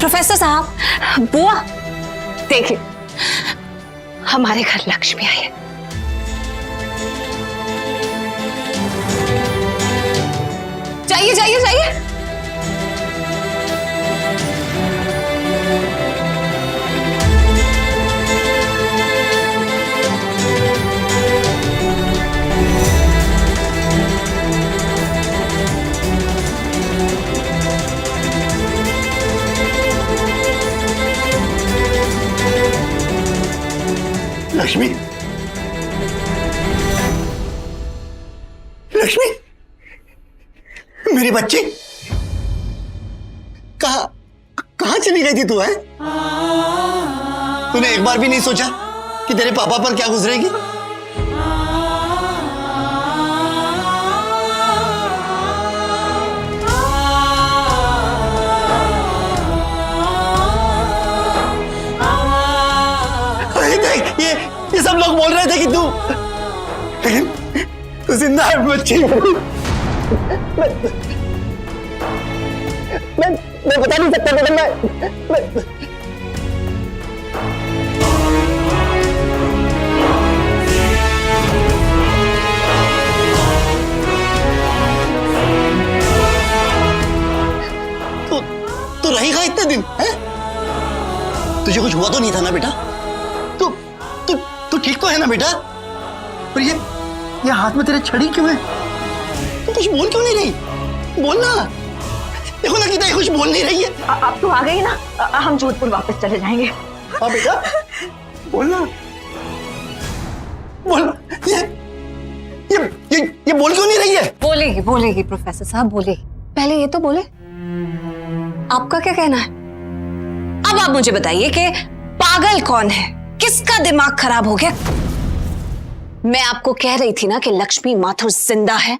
Professor साहब, बुआ देखिए, हमारे घर लक्ष्मी आई है। जाइए जाइए जाइए। लक्ष्मी, लक्ष्मी, मेरी बच्ची कहां चली गई थी तू? है तूने एक बार भी नहीं सोचा कि तेरे पापा पर क्या गुजरेगी? ये सब लोग बोल रहे थे कि तू जिंदा है बच्ची। मैं बता नहीं सकता बेटा। मैं तू रही कहाँ इतने दिन? है तुझे कुछ हुआ तो नहीं था ना बेटा? तू ठीक तो है ना बेटा? और ये हाथ में तेरे छड़ी क्यों है? तू कुछ बोल क्यों नहीं रही? बोलना। देखो ना गीता, कुछ बोल नहीं रही है। अब तो आ गई ना, हम जोधपुर वापस चले जाएंगे। हाँ बेटा, बोलना। बोल। ये बोल क्यों नहीं रही है? बोलेगी बोलेगी प्रोफेसर साहब, बोलेगी। पहले ये तो बोले, आपका क्या कहना है? अब आप मुझे बताइए कि पागल कौन है, किसका दिमाग खराब हो गया? मैं आपको कह रही थी ना कि लक्ष्मी माथुर जिंदा है,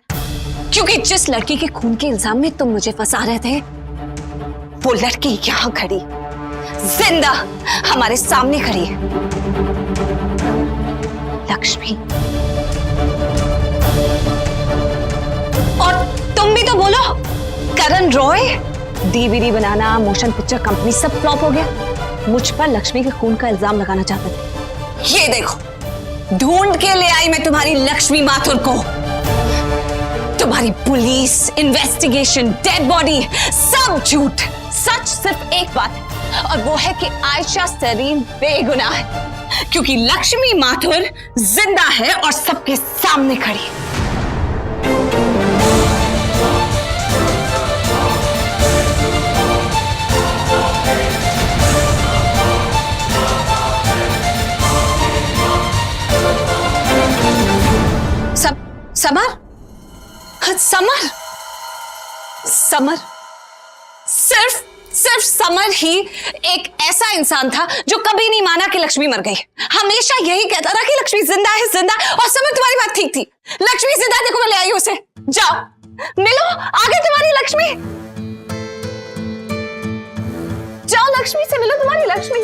क्योंकि जिस लड़की के खून के इल्जाम में तुम मुझे फंसा रहे थे, वो लड़की यहां खड़ी जिंदा हमारे सामने खड़ी है। लक्ष्मी। और तुम भी तो बोलो, करण रॉय, डीवीडी बनाना, मोशन पिक्चर कंपनी सब फ्लॉप हो गया। मुझ पर लक्ष्मी के खून का इल्जाम लगाना चाहते थे। ये देखो, ढूंढ के ले आई मैं तुम्हारी लक्ष्मी माथुर को। तुम्हारी पुलिस, इन्वेस्टिगेशन, डेड बॉडी, सब झूठ। सच सिर्फ एक बात है, और वो है कि आयशा सरीन बेगुनाह है, क्योंकि लक्ष्मी माथुर जिंदा है और सबके सामने खड़ी है। समर, समर, समर, सिर्फ समर ही एक ऐसा इंसान था जो कभी नहीं माना कि लक्ष्मी मर गई। हमेशा यही कहता रहा कि लक्ष्मी जिंदा है, जिंदा। और समर, तुम्हारी बात ठीक थी, लक्ष्मी जिंदा। देखो मैं ले आई उसे। जाओ मिलो, आगे तुम्हारी लक्ष्मी। जाओ लक्ष्मी से मिलो, तुम्हारी लक्ष्मी।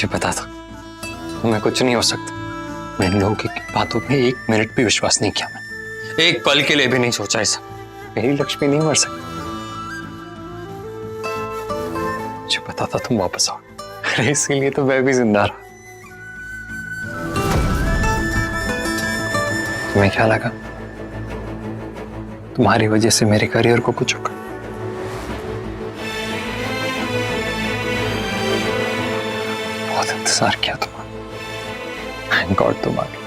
मुझे पता था तुम्हें कुछ नहीं हो सकता। मैं इन लोगों की बातों पे 1 मिनट भी विश्वास नहीं किया। मैं एक पल के लिए भी नहीं सोचा ऐसा। मेरी लक्ष्मी नहीं मर सकती। मुझे पता था तुम वापस आओ, अरे इसीलिए तो मैं भी जिंदा रहा। तुम्हें क्या लगा तुम्हारी वजह से मेरे करियर को कुछ होगा? बहुत इंतजार किया तुम्हारा। थैंक गॉड तुम आ गए।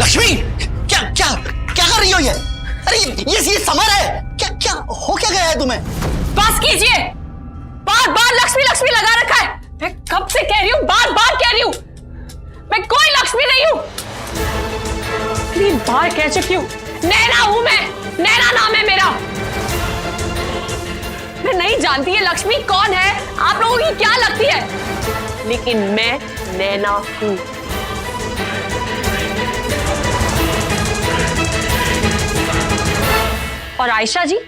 लक्ष्मी, क्या क्या क्या कर रही हो ये? अरे ये समर है क्या? क्या हो क्या गया है तुम्हें? बस कीजिए, बार बार लक्ष्मी लक्ष्मी लगा रखा है। मैं कब से कह रही हूँ, बार बार कह रही हूँ, मैं कोई लक्ष्मी नहीं हूँ। इतनी बार कह चुकी हूँ, नैना हूं मैं, नैना नाम है मेरा। मैं नहीं जानती ये लक्ष्मी कौन है, आप लोगों की क्या लगती है, लेकिन मैं नैना हूं। और आयशा जी,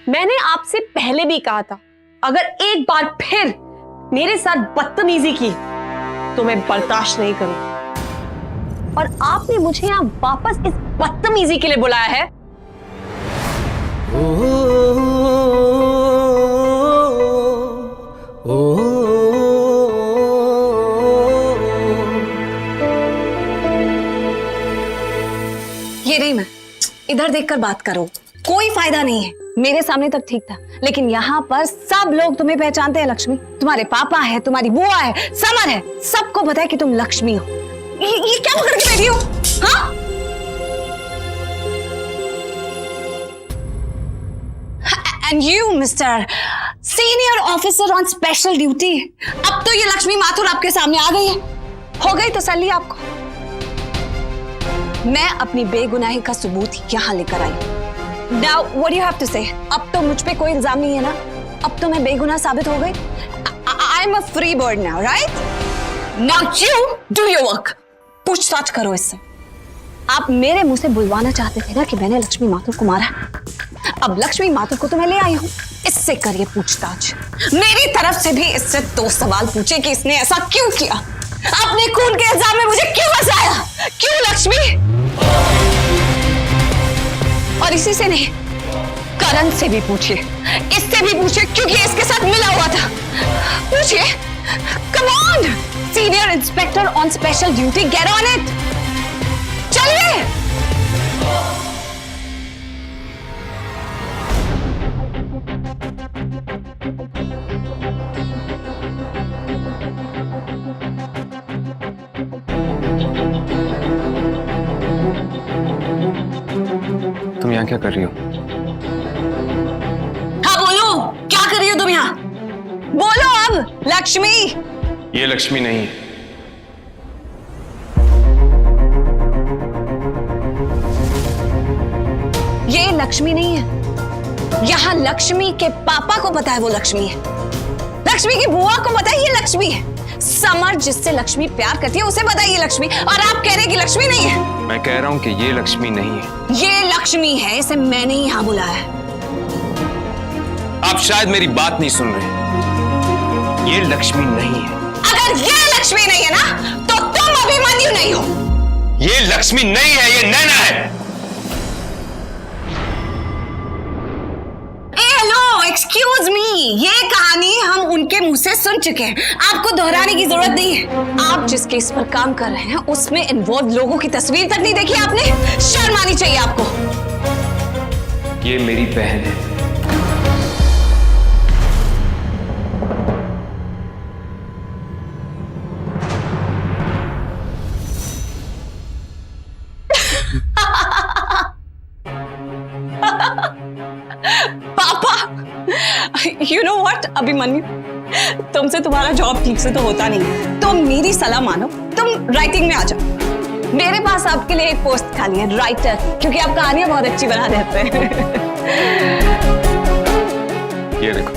मैंने आपसे पहले भी कहा था, अगर एक बार फिर मेरे साथ बदतमीजी की तो मैं बर्दाश्त नहीं करूं। और आपने मुझे यहां वापस इस बदतमीजी के लिए बुलाया है। ये नहीं, मैं इधर देखकर बात करो, कोई फायदा नहीं है। मेरे सामने तक ठीक था, लेकिन यहाँ पर सब लोग तुम्हें पहचानते हैं लक्ष्मी। तुम्हारे पापा है, तुम्हारी बुआ है, समर है, सबको पता है कि तुम लक्ष्मी हो। ये क्या पकड़ के बैठी हो? हाँ? And you, Mr. Senior Officer on Special Duty, अब तो ये लक्ष्मी माथुर आपके सामने आ गई है। हो गई तसल्ली आपको? मैं अपनी बेगुनाही का सबूत यहाँ लेकर आई। Now, what do you have to say? अब तो मुझ पे कोई इल्जाम नहीं है ना? अब तो मैं बेगुनाह साबित हो गई। I'm a free bird now, right? Now you do your work. पूछताछ करो इससे। आप मेरे मुंह से बुलवाना चाहते थे ना कि मैंने लक्ष्मी माथुर को मारा। अब लक्ष्मी माथुर को तो मैं ले आई हूँ, इससे करिए पूछताछ। मेरी तरफ से भी इससे 2 सवाल पूछे कि इसने ऐसा क्यों किया, अपने खून के इल्जाम में मुझे क्यों फंसाया, क्यों लक्ष्मी? और इसी से नहीं, करण से भी पूछिए, इससे भी पूछिए, क्योंकि इसके साथ मिला हुआ था। पूछिए, come on, senior inspector on special duty, get on it, चलिए। तुम यहाँ क्या कर रही हो? हाँ बोलो, क्या कर रही हो तुम यहाँ? बोलो अब। लक्ष्मी, ये लक्ष्मी नहीं है। ये लक्ष्मी नहीं है। यहाँ लक्ष्मी के पापा को पता है वो लक्ष्मी है, लक्ष्मी की बुआ को पता है ये लक्ष्मी है, समर जिससे लक्ष्मी प्यार करती है उसे पता है ये लक्ष्मी, और आप कह रहे हैं कि लक्ष्मी नहीं है। मैं कह रहा हूँ कि ये लक्ष्मी नहीं है। ये लक्ष्मी है, इसे मैंने ही यहाँ बुलाया है। आप शायद मेरी बात नहीं सुन रहे। ये लक्ष्मी नहीं है। अगर ये लक्ष्मी नहीं है ना, तो तुम अभिमन्यु नहीं हो। ये लक्ष्मी नहीं है, ये नैना है। एक्सक्यूज मी, ये कहानी हम उनके मुंह से सुन चुके हैं, आपको दोहराने की जरूरत नहीं है। आप जिस केस पर काम कर रहे हैं उसमें इन्वॉल्व लोगों की तस्वीर तक नहीं देखी आपने, शर्म आनी चाहिए आपको। ये मेरी बहन है। You know what, अभिमन्यु, तुमसे तुम्हारा जॉब ठीक से तो होता नहीं, तो मेरी सलाह मानो, तुम राइटिंग में आ जाओ। मेरे पास आपके लिए एक पोस्ट खाली है, राइटर, क्योंकि आप कहानियां बहुत अच्छी बना देते हैं। ये देखो,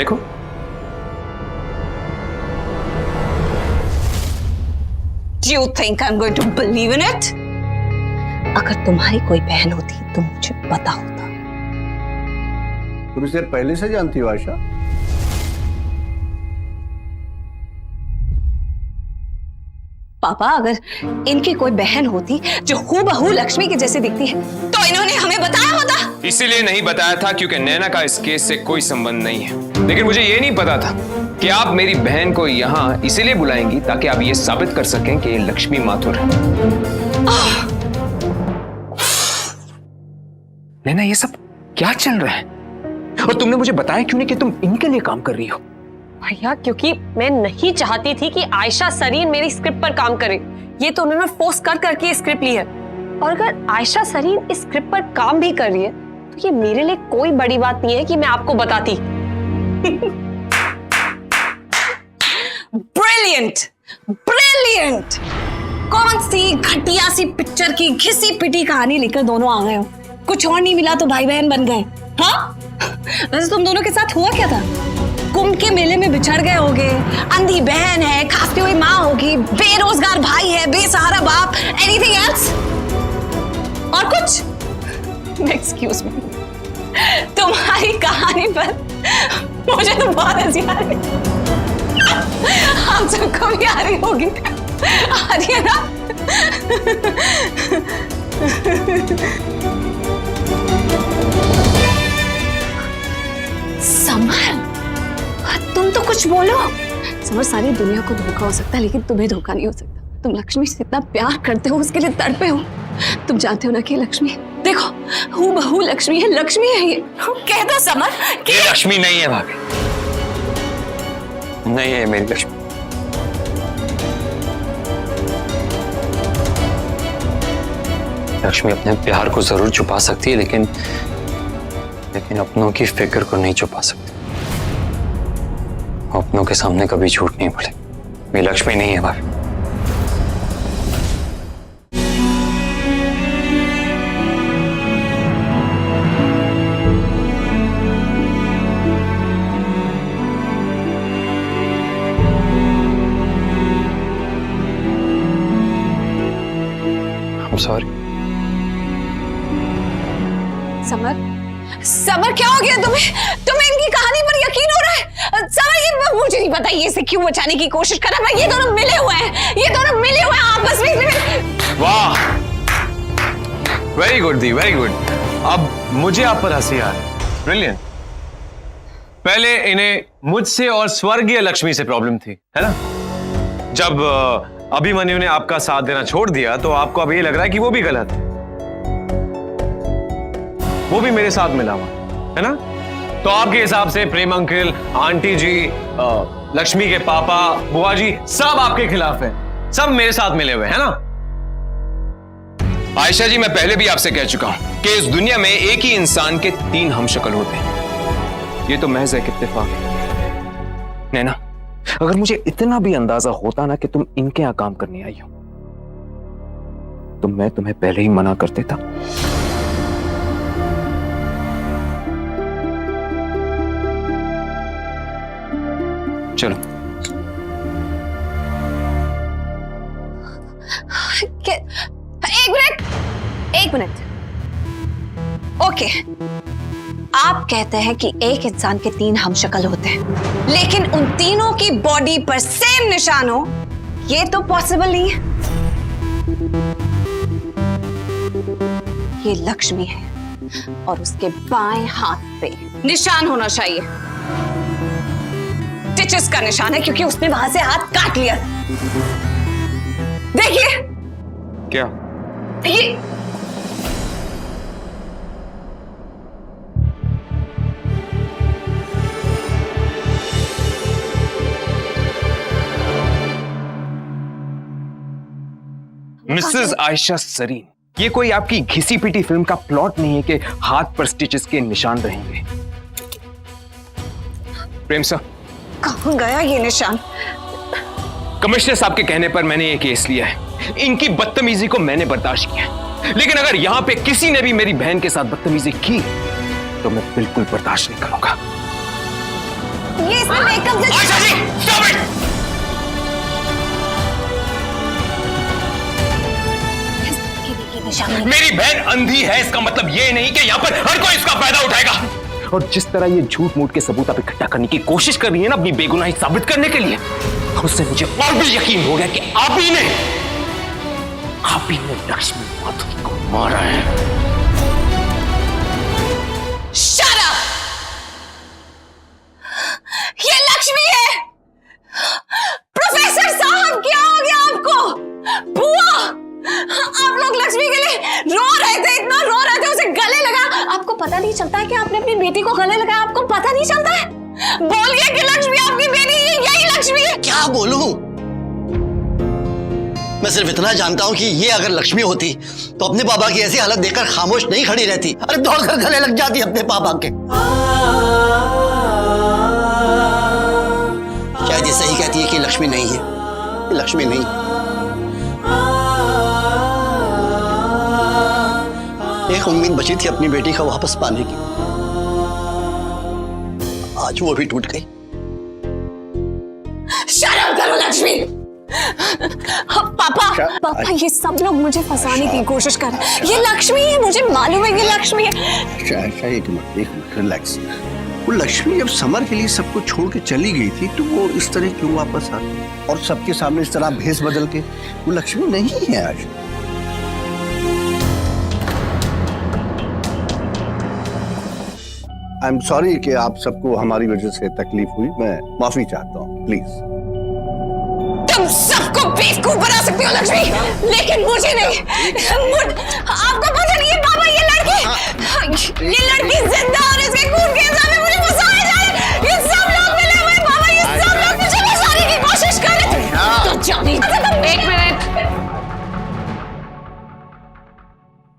देखो। Do you think I'm going to believe in it? अगर तुम्हारी कोई बहन होती तो मुझे पता होता। तुम इसे पहले से जानती हो आशा? पापा, अगर इनकी कोई बहन होती जो हूबहू लक्ष्मी की जैसी दिखती है तो इन्होंने हमें बताया होता। इसीलिए नहीं बताया था क्योंकि नैना का इस केस से कोई संबंध नहीं है। लेकिन मुझे ये नहीं पता था कि आप मेरी बहन को यहाँ इसीलिए बुलाएंगी ताकि आप ये साबित कर सकें कि ये लक्ष्मी माथुर है। नैना, ये सब क्या चल रहा है? और तुमने मुझे बताया क्यों नहीं कि तुम इनके लिए काम कर रही हो? भैया, क्योंकि मैं नहीं चाहती थी कि आयशा सरीन मेरी स्क्रिप्ट पर काम करे। ये तो उन्होंने फोर्स कर करके ये स्क्रिप्ट ली है। और अगर आयशा सरीन इस स्क्रिप्ट पर काम भी कर रही है तो ये मेरे लिए कोई बड़ी बात नहीं है कि मैं आपको बताती। Brilliant, brilliant. कौन सी घटिया सी पिक्चर की घिसी पिटी कहानी लेकर दोनों आ गए हो? कुछ और नहीं मिला तो भाई बहन बन गए। हाँ, वैसे तुम दोनों के साथ हुआ क्या था? कुंभ के मेले में बिछड़ गए होगे, अंधी बहन है, खांसती हुई माँ होगी, बेरोजगार भाई है, बेसहारा बाप, एनीथिंग एल्स? और कुछ? एक्सक्यूज मी, तुम्हारी कहानी पर मुझे तो बहुत हंसी आ रही है। हम सबको भी आ रही होगी, आ रही है ना? समर, तुम तो कुछ बोलो। समर, सारी दुनिया को धोखा हो सकता है लेकिन तुम्हें धोखा नहीं हो सकता। तुम लक्ष्मी से इतना प्यार करते हो, उसके लिए तड़पे हो। तुम जानते हो ना कि लक्ष्मी, देखो, हूबहू लक्ष्मी है, लक्ष्मी है ये। कह दो समर कि ये लक्ष्मी नहीं है भाभी, नहीं है मेरी लक्ष्मी। लक्ष्मी अपने प्यार को जरूर छुपा सकती है लेकिन अपनों की फिक्र को नहीं छुपा सकती। अपनों के सामने कभी झूठ नहीं बोले। मेरी लक्ष्मी नहीं है भाभी। I'm sorry। समर, समर क्या हो गया तुम्हें? तुम्हें इनकी कहानी पर यकीन हो रहा है? समर, ये मुझे नहीं पता ये इसे क्यों बचाने की कोशिश कर रहा है। ये दोनों मिले हुए हैं, ये दोनों मिले हुए हैं आपस में। वाह, वेरी गुड दी, वेरी गुड। अब मुझे आप पर हंसी आ रही है। ब्रिलियंट। पहले इन्हें मुझसे और स्वर्गीय लक्ष्मी से प्रॉब्लम थी, है ना? जब अभिमन्यु ने आपका साथ देना छोड़ दिया तो आपको अब ये लग रहा है कि वो भी गलत है। वो भी मेरे साथ मिला हुआ है ना? तो आपके हिसाब से प्रेम अंकल, आंटी जी, लक्ष्मी के पापा, बुआ जी सब आपके खिलाफ हैं, सब मेरे साथ मिले हुए हैं ना? आयशा जी, मैं पहले भी आपसे कह चुका हूं कि इस दुनिया में एक ही इंसान के 3 हमशक्ल होते हैं। ये तो महज एक इत्तेफाक है। नैना, अगर मुझे इतना भी अंदाजा होता ना कि तुम इनके यहां काम करने आई हो तो मैं तुम्हें पहले ही मना कर देता। चलो। एक मिनट। ओके, आप कहते हैं कि एक इंसान के 3 हमशक्ल होते हैं लेकिन उन तीनों की बॉडी पर सेम निशान हो, ये तो पॉसिबल नहीं है। ये लक्ष्मी है और उसके बाएं हाथ पे निशान होना चाहिए। स्टिचेस का निशान है क्योंकि उसने वहां से हाथ काट लिया। देखिए। क्या? ये मिसेस आयशा सरीन, ये कोई आपकी घिसी पिटी फिल्म का प्लॉट नहीं है कि हाथ पर स्टिचेस के निशान रहेंगे। प्रेम सर, कहां गया ये निशान? कमिश्नर साहब के कहने पर मैंने ये केस लिया है। इनकी बदतमीजी को मैंने बर्दाश्त किया, लेकिन अगर यहां पे किसी ने भी मेरी बहन के साथ बदतमीजी की तो मैं बिल्कुल बर्दाश्त नहीं करूंगा। ये इसमें मेकअप से आयशा जी, stop it! मेरी बहन अंधी है इसका मतलब ये नहीं कि यहाँ पर हर कोई इसका फायदा उठाएगा। और जिस तरह ये झूठ मूठ के सबूत आप इकट्ठा करने की कोशिश कर रही है ना अपनी बेगुनाही साबित करने के लिए, उससे मुझे और भी यकीन हो गया कि आप ही ने लक्ष्मी माधुरी को मारा है। Shut up! ये लक्ष्मी है। प्रोफेसर साहब क्या हो गया आपको? बुआ, आप लोग लक्ष्मी के लिए रो रहे थे, इतना रो रहे थे, उसे गले लगा। आपको पता नहीं चलता है कि आपने अपनी बेटी को गले लगाया? आपको पता नहीं चलता है? बोलिए कि लक्ष्मी आपकी बेटी है, यही लक्ष्मी है। क्या बोलूं? मैं सिर्फ इतना जानता हूं कि ये अगर लक्ष्मी होती तो अपने पापा की ऐसी हालत देखकर खामोश नहीं खड़ी रहती, अरे दौड़कर गले लग जाती अपने पापा के। शायद ये सही कहती है कि लक्ष्मी नहीं है, ये लक्ष्मी नहीं। एक उम्मीद बची थी अपनी बेटी को वापस पाने की, आज वो भी टूट गई। शर्म करो लक्ष्मी। पापा ये सब लोग मुझे फंसाने की कोशिश कर रहे हैं। ये लक्ष्मी है, मुझे मालूम है ये लक्ष्मी है। एक मिनट रिलैक्स। वो लक्ष्मी जब समर के लिए सबको छोड़ के चली गई थी तो वो इस तरह क्यों वापस आ गई और सबके सामने इस तरह भेस बदल के? वो लक्ष्मी नहीं है आज। आई एम सॉरी कि आप सबको हमारी वजह से तकलीफ हुई, मैं माफी चाहता हूँ, प्लीज। तुम सबको बेवकूफ बना सकती हो लक्ष्मी, लेकिन मुझे नहीं। आपको पता नहीं है पापा, ये लड़की जिंदा और इसके खून के इल्जाम में मुझे फंसाया जा रहा है। ये सब लोग मिले हुए हैं पापा, ये सब लोग मुझे फंसाने की कोशिश कर रहे हैं। तो जानी। एक मिनट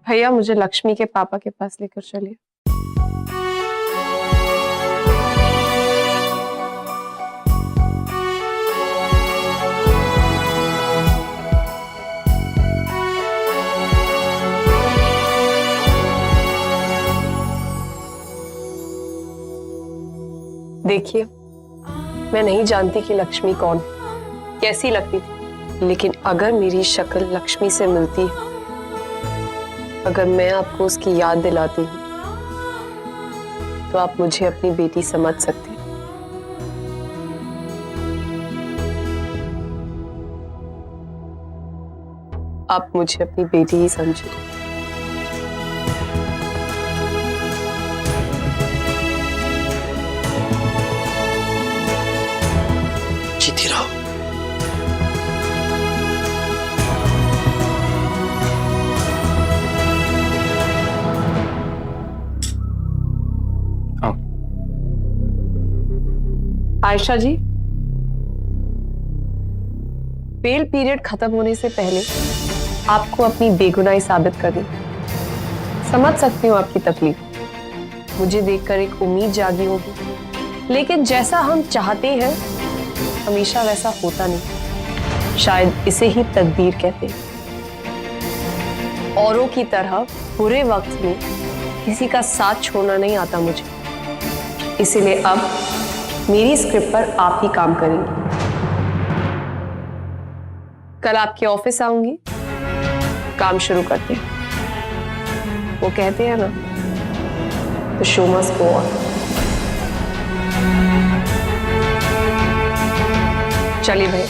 भैया, मुझे लक्ष्मी के पापा के पास लेकर चलिए। देखिए, मैं नहीं जानती कि लक्ष्मी कौन है, कैसी लगती थी, लेकिन अगर मेरी शक्ल लक्ष्मी से मिलती है, अगर मैं आपको उसकी याद दिलाती हूँ, तो आप मुझे अपनी बेटी समझ सकते हैं। आप मुझे अपनी बेटी ही समझिए। जीती रहो। आयशा जी, बेल पीरियड खत्म होने से पहले आपको अपनी बेगुनाही साबित करनी। समझ सकती हूँ आपकी तकलीफ, मुझे देखकर एक उम्मीद जागी होगी, लेकिन जैसा हम चाहते हैं हमेशा वैसा होता नहीं। शायद इसे ही तकदीर कहते हैं। औरों की तरह बुरे वक्त में किसी का साथ छोड़ना नहीं आता मुझे, इसीलिए अब मेरी स्क्रिप्ट पर आप ही काम करेंगी। कल आपके ऑफिस आऊंगी, काम शुरू करते हैं। वो कहते हैं ना, the show must go on. चलिए भाई।